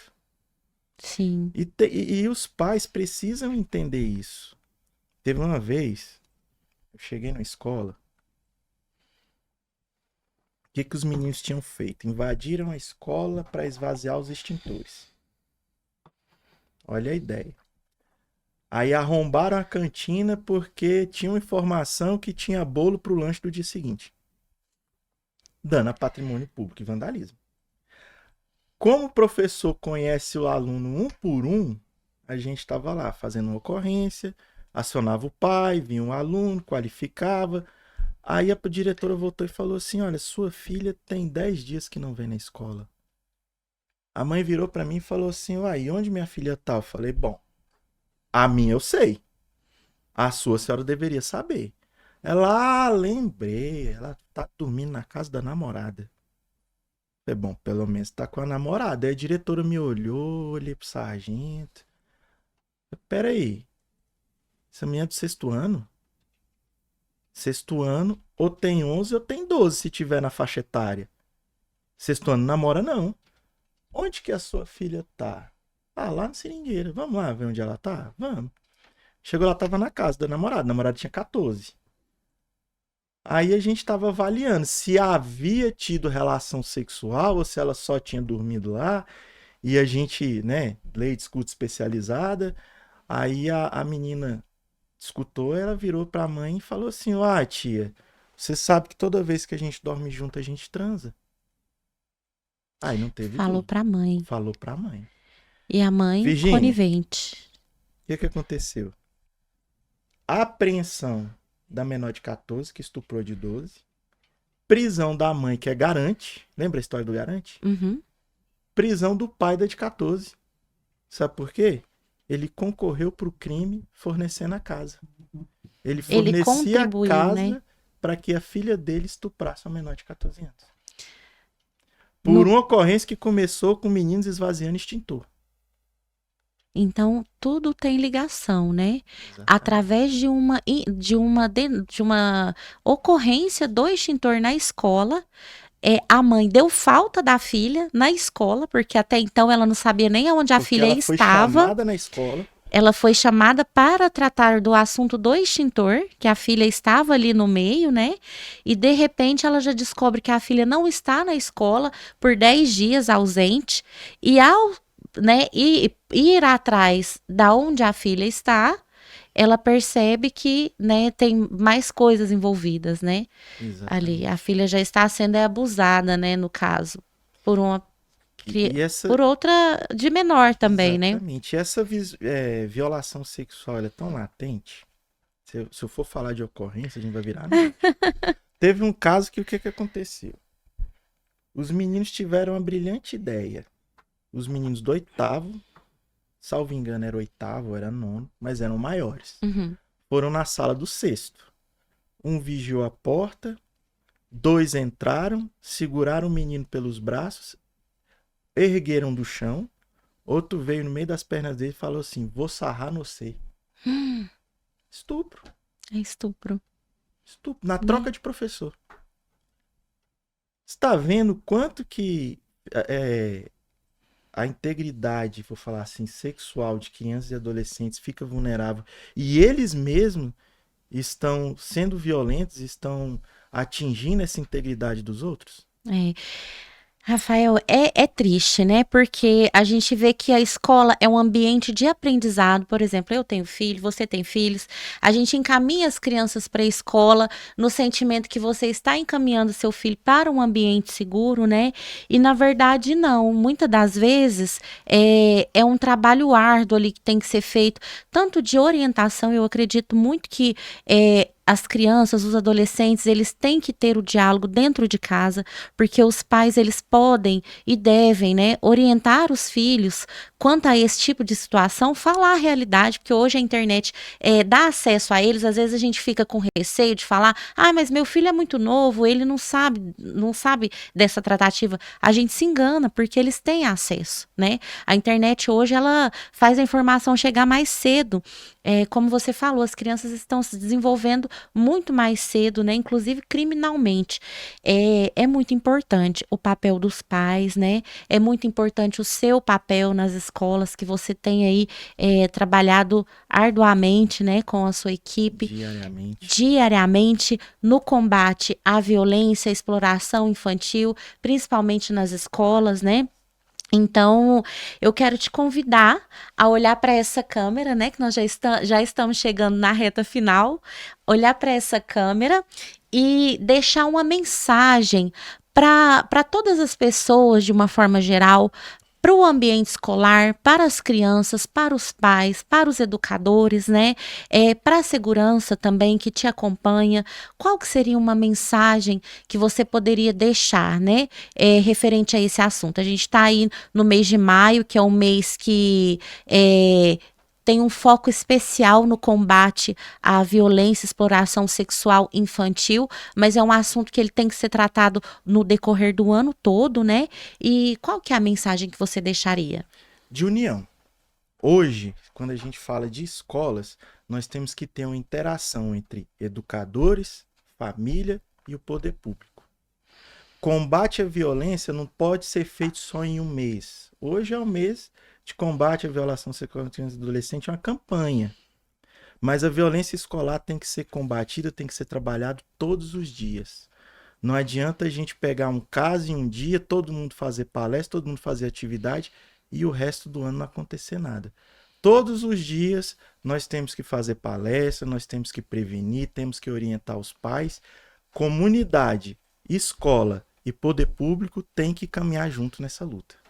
sim. E os pais precisam entender isso. Teve uma vez, eu cheguei na escola, o que que os meninos tinham feito? Invadiram a escola para esvaziar os extintores. Olha a ideia. Aí arrombaram a cantina porque tinham informação que tinha bolo pro lanche do dia seguinte. Dano a patrimônio público e vandalismo. Como o professor conhece o aluno um por um, a gente estava lá fazendo uma ocorrência, acionava o pai, vinha um aluno, qualificava. Aí a diretora voltou e falou assim: olha, sua filha tem 10 dias que não vem na escola. A mãe virou para mim e falou assim: uai, onde minha filha tá? Eu falei: bom, a minha eu sei. A sua senhora deveria saber. Ela, lembrei, ela tá dormindo na casa da namorada. É bom, pelo menos tá com a namorada. Aí a diretora me olhou, olhei pro sargento. Pera aí, essa menina é do sexto ano? Sexto ano, ou tem 11 ou tem 12 se tiver na faixa etária. Sexto ano namora não. Onde que a sua filha tá? Ah, lá no Seringueira. Vamos lá ver onde ela tá? Vamos. Chegou lá, tava na casa da namorada. A namorada tinha 14. Aí a gente tava avaliando se havia tido relação sexual ou se ela só tinha dormido lá. E a gente, né, lei de escuta especializada. Aí a menina escutou, ela virou pra mãe e falou assim: ah, tia, você sabe que toda vez que a gente dorme junto a gente transa. Aí não teve Falou dúvida. pra mãe. Falou pra mãe. E a mãe Virgínia, conivente. o que aconteceu? A apreensão da menor de 14, que estuprou de 12. Prisão da mãe, que é garante. Lembra a história do garante? Uhum. Prisão do pai da de 14. Sabe por quê? Ele concorreu pro crime fornecendo a casa. Ele Ele fornecia a contribuiu, né? casa para que a filha dele estuprasse uma menor de 14 anos. Por No- uma ocorrência que começou com meninos esvaziando extintor. Então, tudo tem ligação, né? Exatamente. Através de uma ocorrência do extintor na escola, a mãe deu falta da filha na escola, porque até então ela não sabia nem onde a Porque filha ela foi estava. chamada na escola. Ela foi chamada para tratar do assunto do extintor, que a filha estava ali no meio, né? E de repente ela já descobre que a filha não está na escola por 10 dias ausente. E ao, né, ir atrás da onde a filha está, ela percebe que, né, tem mais coisas envolvidas, né? Ali, Exatamente. a filha já está sendo abusada, né, no caso, por uma E essa, por outra de menor também, né? exatamente. Essa violação sexual ela é tão latente. Se eu for falar de ocorrência, a gente vai virar noite. Teve um caso que o que aconteceu? Os meninos tiveram uma brilhante ideia. Os meninos do oitavo, salvo engano, era oitavo ou era nono, mas eram maiores. Uhum. Foram na sala do sexto. Um vigiou a porta, 2 entraram, seguraram o menino pelos braços, ergueram do chão, outro veio no meio das pernas dele e falou assim: vou sarrar no você. Estupro. É estupro. Estupro. Na troca de professor. Você tá vendo quanto que a integridade, vou falar assim, sexual de crianças e adolescentes fica vulnerável. E eles mesmos estão sendo violentos, estão atingindo essa integridade dos outros? É. Rafael, é triste, né? Porque a gente vê que a escola é um ambiente de aprendizado. Por exemplo, eu tenho filho, você tem filhos. A gente encaminha as crianças para a escola no sentimento que você está encaminhando seu filho para um ambiente seguro, né? E na verdade, não. Muitas das vezes é um trabalho árduo ali que tem que ser feito, tanto de orientação. Eu acredito muito que as crianças, os adolescentes, eles têm que ter o diálogo dentro de casa, porque os pais, eles podem e devem, né, orientar os filhos quanto a esse tipo de situação, falar a realidade, porque hoje a internet dá acesso a eles, às vezes a gente fica com receio de falar, mas meu filho é muito novo, ele não sabe dessa tratativa. A gente se engana, porque eles têm acesso, né? A internet hoje, ela faz a informação chegar mais cedo. Como você falou, as crianças estão se desenvolvendo muito mais cedo, né? Inclusive criminalmente. É muito importante o papel dos pais, né? É muito importante o seu papel nas escolas, que você tem aí trabalhado arduamente, né, com a sua equipe. Diariamente no combate à violência, à exploração infantil, principalmente nas escolas, né? Então, eu quero te convidar a olhar para essa câmera, né? Que nós já estamos chegando na reta final. Olhar para essa câmera e deixar uma mensagem para todas as pessoas, de uma forma geral, para o ambiente escolar, para as crianças, para os pais, para os educadores, né? Para a segurança também que te acompanha. Qual que seria uma mensagem que você poderia deixar, né? Referente a esse assunto. A gente está aí no mês de maio, que é um mês que tem um foco especial no combate à violência e exploração sexual infantil, mas é um assunto que ele tem que ser tratado no decorrer do ano todo, né? E qual que é a mensagem que você deixaria? De união. Hoje, quando a gente fala de escolas, nós temos que ter uma interação entre educadores, família e o poder público. Combate à violência não pode ser feito só em um mês. Hoje é o mês de combate à violação sexual de crianças e adolescentes, é uma campanha. Mas a violência escolar tem que ser combatida, tem que ser trabalhado todos os dias. Não adianta a gente pegar um caso em um dia, todo mundo fazer palestra, todo mundo fazer atividade e o resto do ano não acontecer nada. Todos os dias nós temos que fazer palestra, nós temos que prevenir, temos que orientar os pais. Comunidade, escola e poder público têm que caminhar junto nessa luta.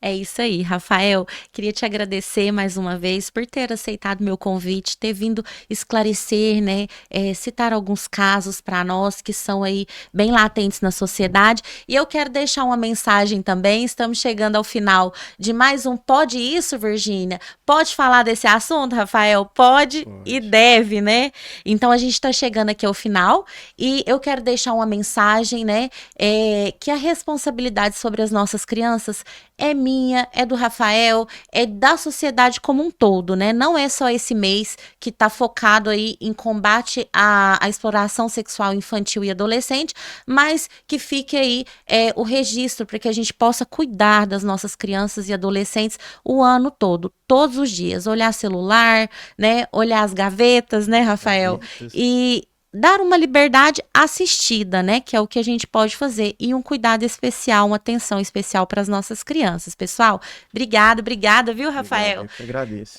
É isso aí, Rafael. Queria te agradecer mais uma vez por ter aceitado meu convite, ter vindo esclarecer, né, citar alguns casos para nós que são aí bem latentes na sociedade. E eu quero deixar uma mensagem também. Estamos chegando ao final de mais um Pode Isso, Virgínia? Pode falar desse assunto, Rafael? Pode e deve, né? Então a gente está chegando aqui ao final e eu quero deixar uma mensagem, né, que a responsabilidade sobre as nossas crianças é minha, é do Rafael, é da sociedade como um todo, né? Não é só esse mês que está focado aí em combate à exploração sexual infantil e adolescente, mas que fique aí o registro para que a gente possa cuidar das nossas crianças e adolescentes o ano todo, todos os dias. Olhar celular, né? Olhar as gavetas, né, Rafael? E dar uma liberdade assistida, né? Que é o que a gente pode fazer. E um cuidado especial, uma atenção especial para as nossas crianças. Pessoal, obrigada, viu, Rafael? Obrigado, eu que agradeço.